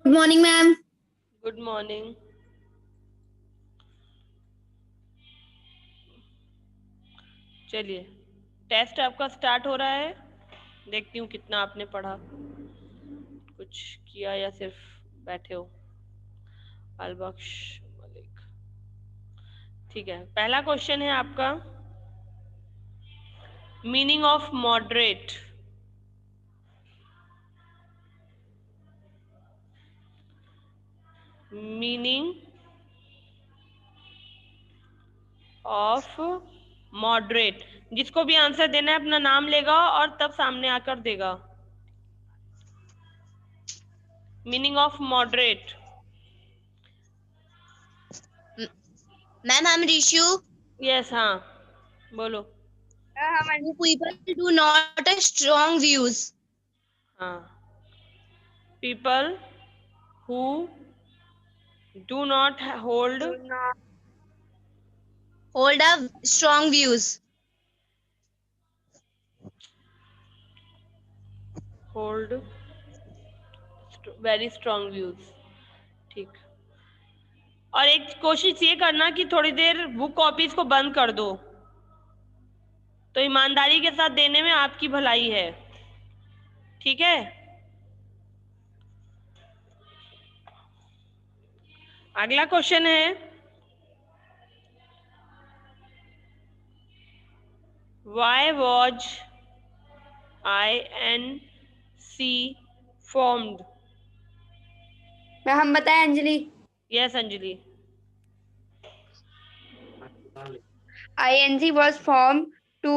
Morning ma'am. Good morning. चलिए, test आपका start हो रहा है। देखती हूँ कितना आपने पढ़ा, कुछ किया या सिर्फ बैठे हो। अलबख्श मलिक। ठीक है, पहला क्वेश्चन है आपका, meaning of moderate. Meaning of moderate. जिसको भी आंसर देना है अपना नाम लेगा और तब सामने आकर देगा। Meaning of moderate. Ma'am I am Rishu. Yes, हाँ बोलो। People do not a strong views. हाँ, people who do not hold Do not hold a strong views. Hold very strong views. ठीक। और एक कोशिश ये करना कि थोड़ी देर बुक कॉपीज को बंद कर दो, तो ईमानदारी के साथ देने में आपकी भलाई है। ठीक है, अगला क्वेश्चन है, वाई वॉज INC formed? मैं हम बताएं Anjali. Yes Anjali. ING was formed to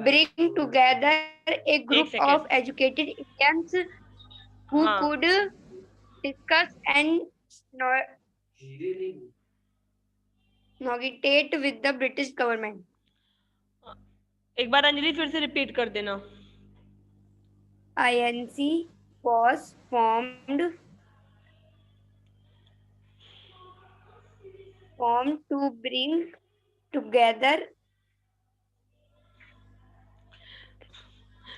bring together a एक group second. of educated Indians who हाँ, could discuss and no- negotiate with the British government. एक बार अंजलि फिर से रिपीट कर देना। INC was formed to bring together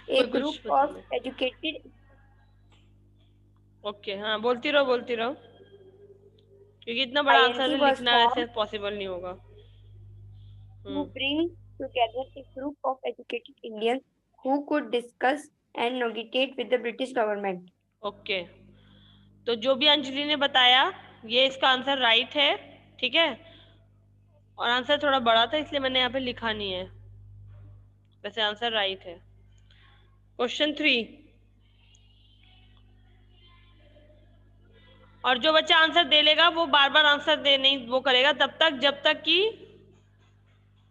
a कोई group कुछ बता of दे। educated ओके, हाँ बोलती रहो बोलती रहो, क्योंकि इतना बड़ा INC आंसर was लिखना formed ऐसे पॉसिबल नहीं होगा। to bring together a group of educated Indians who could discuss and negotiate with the British government. Okay, तो जो भी अंजलि ने बताया ये इसका आंसर राइट है। ठीक है, और आंसर थोड़ा बड़ा था इसलिए मैंने यहाँ पे लिखा नहीं है, वैसे आंसर राइट है। क्वेश्चन 3, और जो बच्चा आंसर दे लेगा वो बार बार आंसर दे नहीं वो करेगा तब तक जब तक कि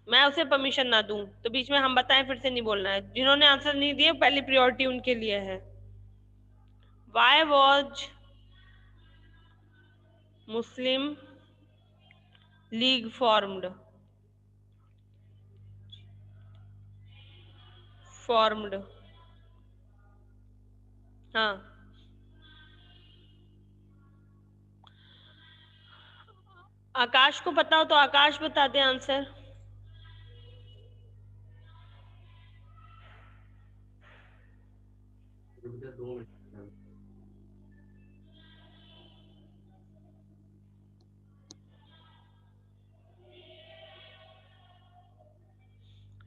मैं उसे परमिशन ना दूं। तो बीच में हम बताएं फिर से नहीं बोलना है। जिन्होंने आंसर नहीं दिए पहली प्रायोरिटी उनके लिए है। Why was Muslim league formed? Formed, हाँ। आकाश को पता हो तो आकाश बता दे आंसर।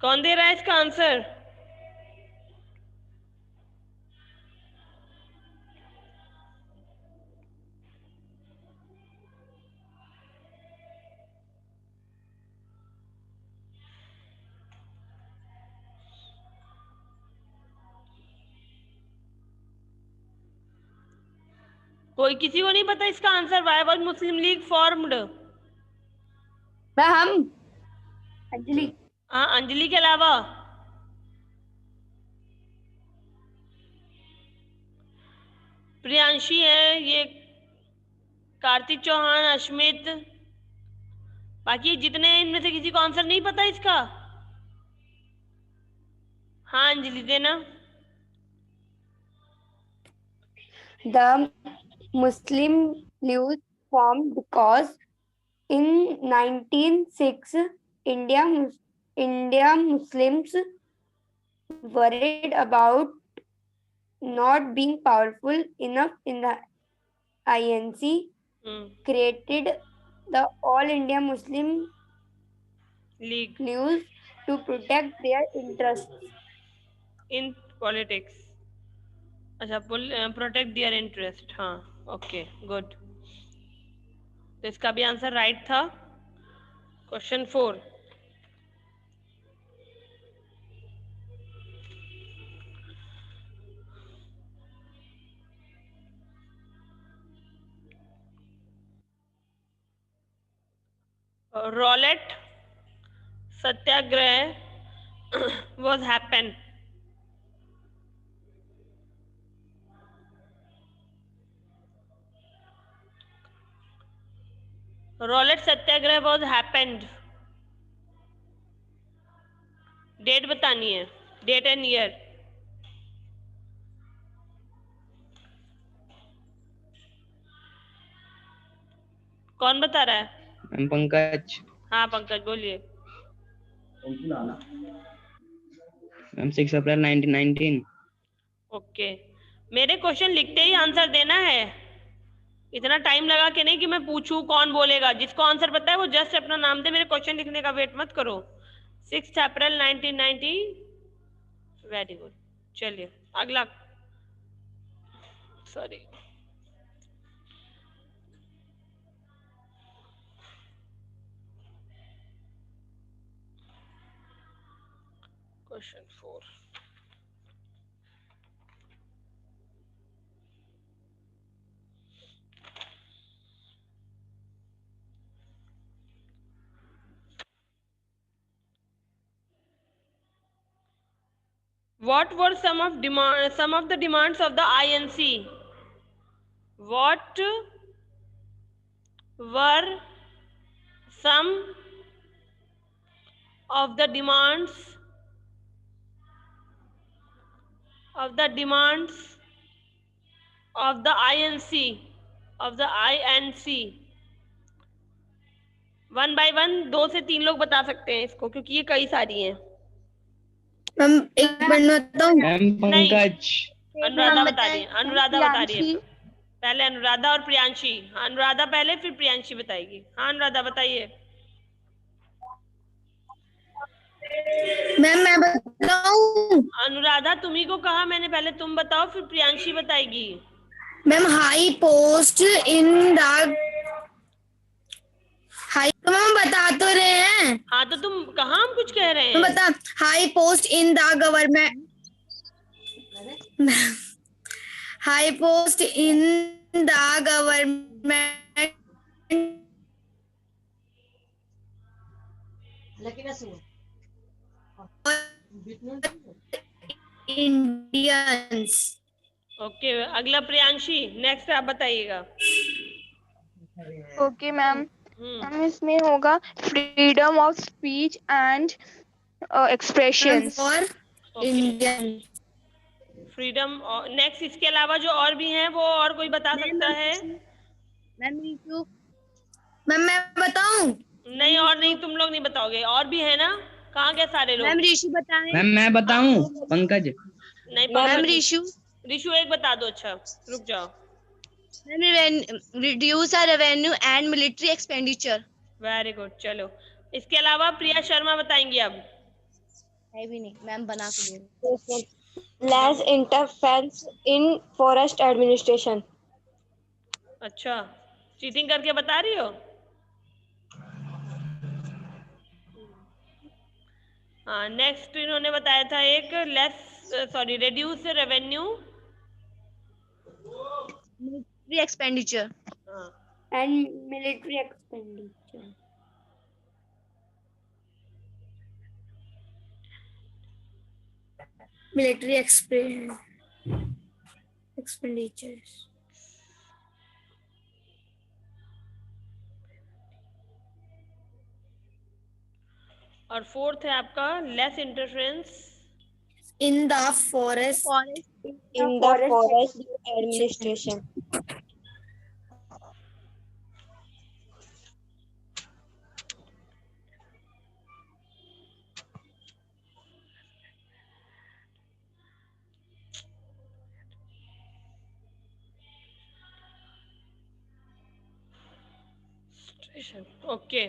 कौन दे रहा है इसका आंसर? कोई किसी को नहीं पता इसका answer? Why was Muslim league formed? हम अंजलि। हाँ, अंजलि के अलावा प्रियांशी है, ये कार्तिक चौहान, अश्मित, बाकी जितने हैं इनमें से किसी को आंसर नहीं पता इसका? हाँ अंजलि देना। The Muslim League formed because in 1906 India Muslims worried about not being powerful enough in the INC hmm, created the All India Muslim League League to protect their interests. In politics. अच्छा, protect their interest, हाँ, okay, good. तो इसका भी answer right था। Question 4, Rowlatt satyagraha was happened। Rowlatt satyagraha was happened, date बतानी है, date and year. कौन बता रहा है? मैम पंकज। हाँ पंकज बोलिए। मैम 6 अप्रैल 1919। ओके, मेरे क्वेश्चन लिखते ही आंसर देना है, इतना टाइम लगा के नहीं कि मैं पूछूं कौन बोलेगा। जिसको आंसर पता है वो जस्ट अपना नाम दे, मेरे क्वेश्चन लिखने का वेट मत करो। 6 अप्रैल 1990, वेरी गुड। चलिए अगला, sorry, question 4। What were some of the demands of the INC? What were some of the demands of the INC, of the INC? One by one 2 से 3 लोग बता सकते हैं इसको, क्योंकि ये कई सारी हैं। मैम एक मिनट बताऊं? मैम नहीं, पंकज। अनुराधा बता रही है, अनुराधा बता रही है। पहले अनुराधा और प्रियांशी, अनुराधा पहले फिर प्रियांशी बताएगी। हाँ अनुराधा बताइए। मैम मैं बताऊं? अनुराधा तुम्ही को कहा मैंने, पहले तुम बताओ फिर प्रियांशी बताएगी। Ma'am high post in the high, तो मैम बता तो रहे हैं। हाँ तो तुम कहाँ, हम कुछ कह रहे मैं हैं। बता, high post in the government, high post in the government Indians. Okay, अगला प्रियांशी, नेक्स्ट आप बताइएगा। ओके मैम, हम्म, इसमें होगा freedom of speech and expression. For okay, Indian. Freedom. Next इसके अलावा जो और भी हैं वो और कोई बता सकता है? मैम ऋषु, मैम मैं बताऊं? नहीं, और नहीं, तुम लोग नहीं बताओगे, और भी है ना? कहाँ गए सारे लोग? मैम ऋषु बताएं। मैम मैं बताऊं? पंकज। नहीं मैम पंकज, ऋषु, ऋषु एक बता दो। अच्छा रुक जाओ। Ma'am reduce our revenue and military expenditure. Very good, चलो इसके अलावा प्रिया शर्मा बताएंगी अब। है भी नहीं मैम, बना के दे रहे। Less interference in forest administration. अच्छा, चीटिंग करके बता रही हो? हाँ, नेक्स्ट इन्होंने बताया था एक, reduce revenue military expenditure. And military expenditure. Military expenditures. और फोर्थ है आपका less interference In the forest. Forest Forest administration. Okay,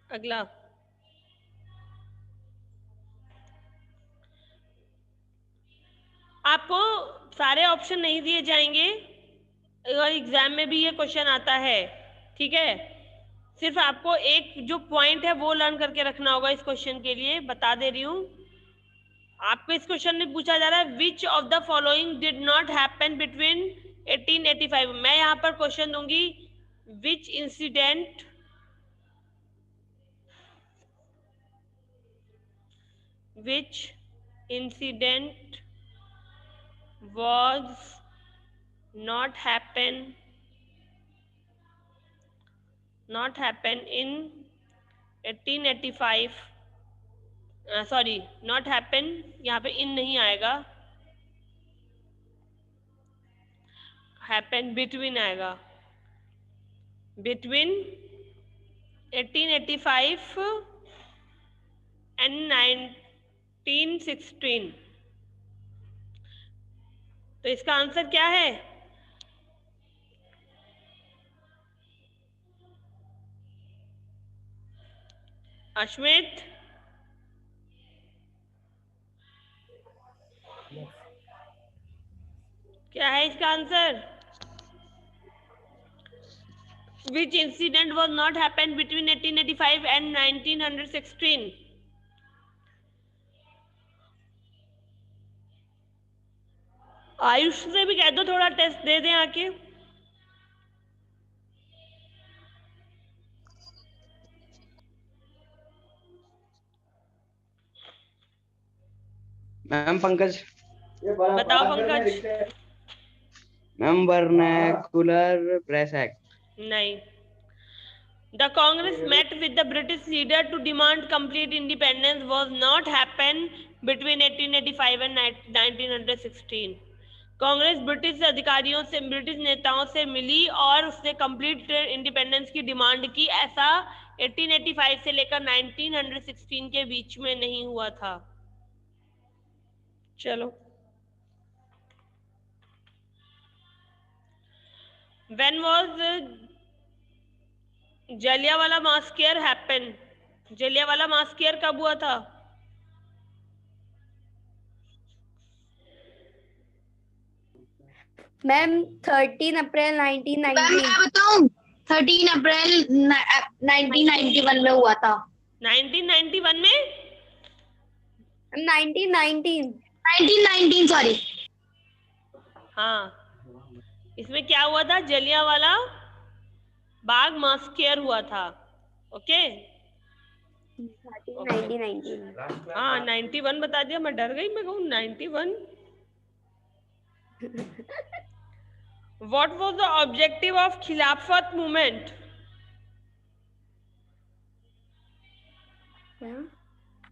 अगला। आपको सारे ऑप्शन नहीं दिए जाएंगे, एग्जाम में भी ये क्वेश्चन आता है, ठीक है। सिर्फ आपको एक जो पॉइंट है वो लर्न करके रखना होगा इस क्वेश्चन के लिए, बता दे रही हूँ। आपको इस क्वेश्चन में पूछा जा रहा है which of the following did not happen between 1885। मैं यहाँ पर क्वेश्चन दूंगी which incident was not happen in 1885, sorry not happen, यहाँ पे इन नहीं आएगा, हैपन बिटवीन आएगा, बिटवीन 1885 एंड 1916। तो इसका आंसर क्या है? अश्मित, क्या है इसका answer? Which incident was not happened between 1885 and 1916? Ayush से भी कह दो थोड़ा टेस्ट दे दें आके। मैम पंकज। बताओ Pankaj. Ma'am vernacular press act. नहीं। The Congress met with the British leader to demand complete independence was not happen between 1885 and 1916. Congress British अधिकारियों से, ब्रिटिश नेताओं से मिली और उसने कंप्लीट इंडिपेंडेंस की डिमांड की। ऐसा 1885 से लेकर 1916 के बीच में नहीं हुआ था। चलो, When was Jallianwala massacre happen? Jallianwala massacre कब हुआ था? Ma'am 13 April 1919। मैं बताऊं 13 अप्रैल 1991 में हुआ था। 1991 में? 1919 सॉरी। हाँ, इसमें क्या हुआ था? जलियांवाला बाग मास्केयर हुआ था। ओके, 1919। हाँ 91 बता दिया, मैं डर गई, मैं कहूँ 91। What was the objective of खिलाफत movement?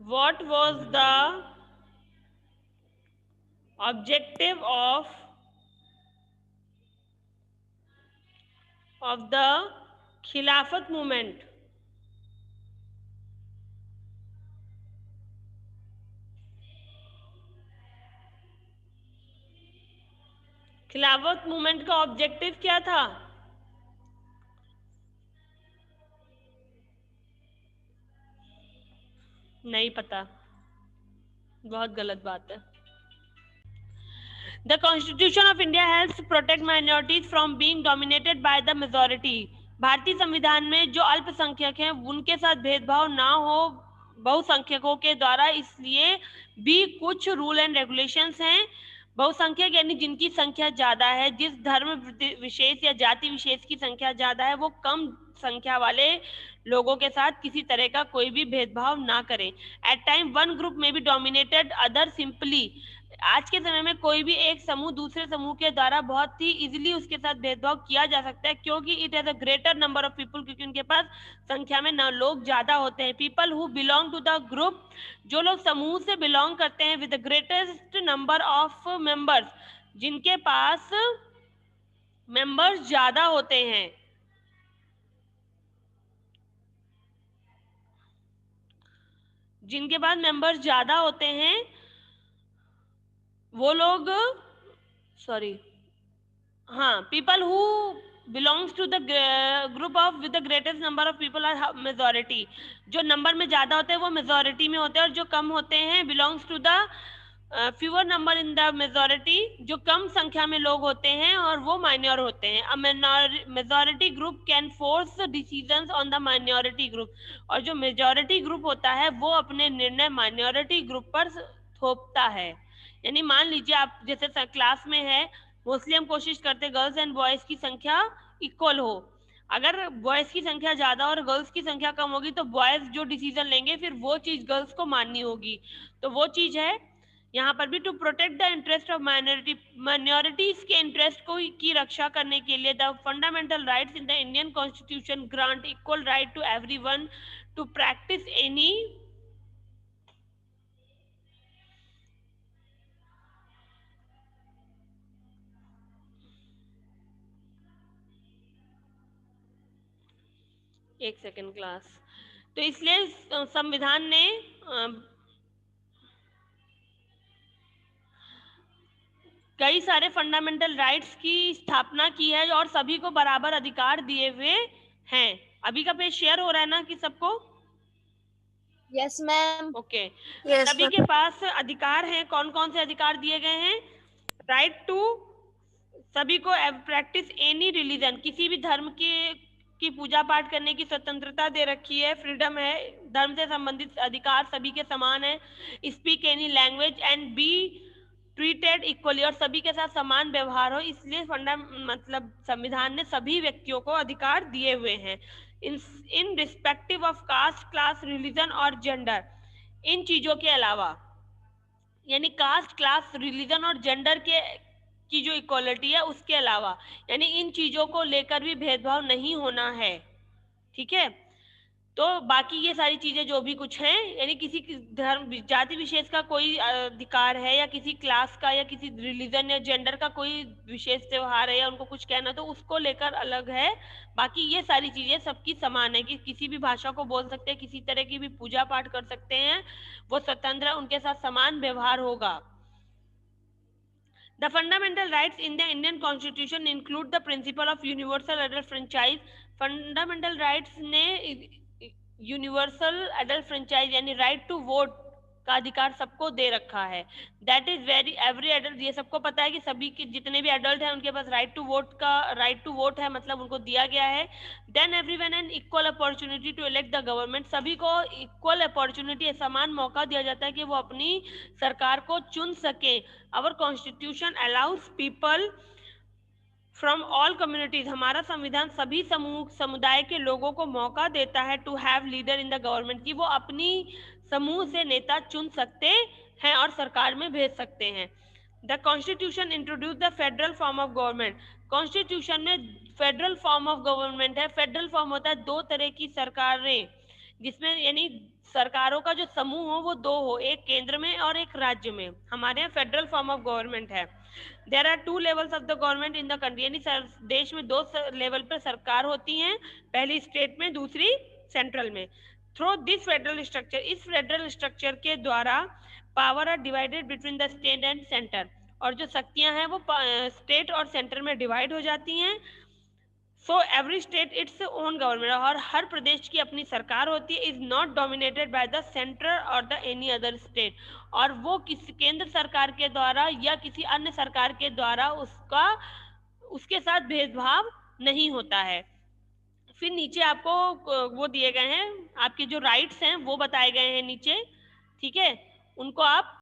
What was the objective of the खिलाफत movement? खिलाफत मूवमेंट का ऑब्जेक्टिव क्या था? नहीं पता, बहुत गलत बात है। The Constitution of India helps protect minorities from being dominated by the majority. भारतीय संविधान में जो अल्पसंख्यक हैं उनके साथ भेदभाव ना हो बहुसंख्यकों के द्वारा, इसलिए भी कुछ रूल एंड रेगुलेशंस हैं। बहुसंख्यक यानी जिनकी संख्या ज्यादा है, जिस धर्म विशेष या जाति विशेष की संख्या ज्यादा है, वो कम संख्या वाले लोगों के साथ किसी तरह का कोई भी भेदभाव ना करें। एट टाइम वन ग्रुप में बी डोमिनेटेड अदर सिंपली। आज के समय में कोई भी एक समूह दूसरे समूह के द्वारा बहुत ही इजीली उसके साथ भेदभाव किया जा सकता है, क्योंकि it has a greater number of people, क्योंकि उनके पास संख्या में लोग ज्यादा होते हैं। People who belong to the group, जो लोग समूह से बिलोंग करते हैं, with the greatest number of members, जिनके पास मेंबर्स ज्यादा होते हैं, जिनके पास मेंबर्स ज्यादा होते हैं वो लोग, सॉरी, हाँ, people who belongs to the group of with the greatest number of people are majority. जो नंबर में ज्यादा होते हैं वो मेजोरिटी में होते हैं, और जो कम होते हैं belongs to the fewer number in the majority, जो कम संख्या में लोग होते हैं और वो माइनर होते हैं. A majority group can force decisions on the minority group. और जो मेजोरिटी ग्रुप होता है वो अपने निर्णय माइनॉरिटी ग्रुप पर थोपता है. यानी मान लीजिए आप जैसे क्लास में है, मोस्टली हम कोशिश करते हैं गर्ल्स एंड बॉयज की संख्या इक्वल हो. अगर बॉयज की संख्या ज्यादा और गर्ल्स की संख्या कम होगी तो बॉयज जो डिसीजन लेंगे फिर वो चीज गर्ल्स को माननी होगी. तो वो चीज है यहाँ पर भी, to protect the interest of minorities के इंटरेस्ट को की रक्षा करने के लिए the fundamental rights in the Indian constitution grant equal right to everyone to practice any एक सेकेंड क्लास. तो इसलिए संविधान ने कई सारे फंडामेंटल राइट्स की स्थापना की है और सभी को बराबर अधिकार दिए हुए हैं. अभी का पेज शेयर हो रहा है ना कि सबको? Yes ma'am. ओके. Yes, सभी के पास अधिकार हैं. कौन कौन से अधिकार दिए गए हैं? राइट टू, सभी को प्रैक्टिस एनी रिलीजन, किसी भी धर्म की पूजा पाठ करने की स्वतंत्रता दे रखी है, फ्रीडम है. धर्म से संबंधित अधिकार सभी के समान है. Speak any language and be treated equally, और सभी के साथ समान व्यवहार हो. इसलिए मतलब संविधान ने सभी व्यक्तियों को अधिकार दिए हुए हैं. Irrespective of caste, class, religion और जेंडर. इन चीजों के अलावा, यानी कास्ट, क्लास, रिलीजन और जेंडर की जो इक्वालिटी है उसके अलावा, यानी इन चीजों को लेकर भी भेदभाव नहीं होना है. ठीक है. तो बाकी ये सारी चीजें जो भी कुछ हैं, यानी किसी धर्म जाति विशेष का कोई अधिकार है या किसी क्लास का या किसी रिलीजन या जेंडर का कोई विशेष त्योहार है या उनको कुछ कहना, तो उसको लेकर अलग है. बाकी ये सारी चीजें सबकी समान है कि किसी भी भाषा को बोल सकते हैं, किसी तरह की भी पूजा पाठ कर सकते हैं, वो स्वतंत्र है, उनके साथ समान व्यवहार होगा. The fundamental rights in the Indian Constitution include the principle of universal adult franchise. Fundamental rights ने यूनिवर्सल एडल्ट फ्रेंचाइज यानी राइट टू वोट का अधिकार सबको दे रखा है. That is very every adult, ये सबको पता है कि सभी के जितने भी एडल्ट हैं उनके पास राइट टू वोट है, मतलब उनको दिया गया है. Then everyone an equal opportunity to elect the government. सभी को इक्वल अपॉर्चुनिटी, समान मौका दिया जाता है कि वो अपनी सरकार को चुन सके. Our constitution allows people from all communities. हमारा संविधान सभी समुदाय के लोगों को मौका देता है to have leader in the government, कि वो अपनी समूह से नेता चुन सकते हैं और सरकार में भेज सकते हैं. The constitution introduce the federal form of government. Constitution में फेडरल फॉर्म ऑफ गवर्नमेंट है. फेडरल फॉर्म होता है दो तरह की सरकारें, जिसमें यानी सरकारों का जो समूह हो वो दो हो, एक केंद्र में और एक राज्य में. हमारे यहाँ फेडरल फॉर्म ऑफ गवर्नमेंट है. There are 2 levels of the government in the country. यानी देश में 2 लेवल पर सरकार होती हैं, पहली स्टेट में, दूसरी सेंट्रल में. थ्रू दिस फेडरल स्ट्रक्चर, इस फेडरल स्ट्रक्चर के द्वारा power are divided between the state and centre. और जो शक्तियां हैं वो स्टेट और सेंटर में डिवाइड हो जाती हैं. So every state its own government, और हर प्रदेश की अपनी सरकार होती है. Is not dominated by the centre और द एनी अदर स्टेट. और वो किसी केंद्र सरकार के द्वारा या किसी अन्य सरकार के द्वारा उसके साथ भेदभाव नहीं होता है. फिर नीचे आपको वो दिए गए हैं, आपके जो राइट्स हैं वो बताए गए हैं नीचे. ठीक है, उनको आप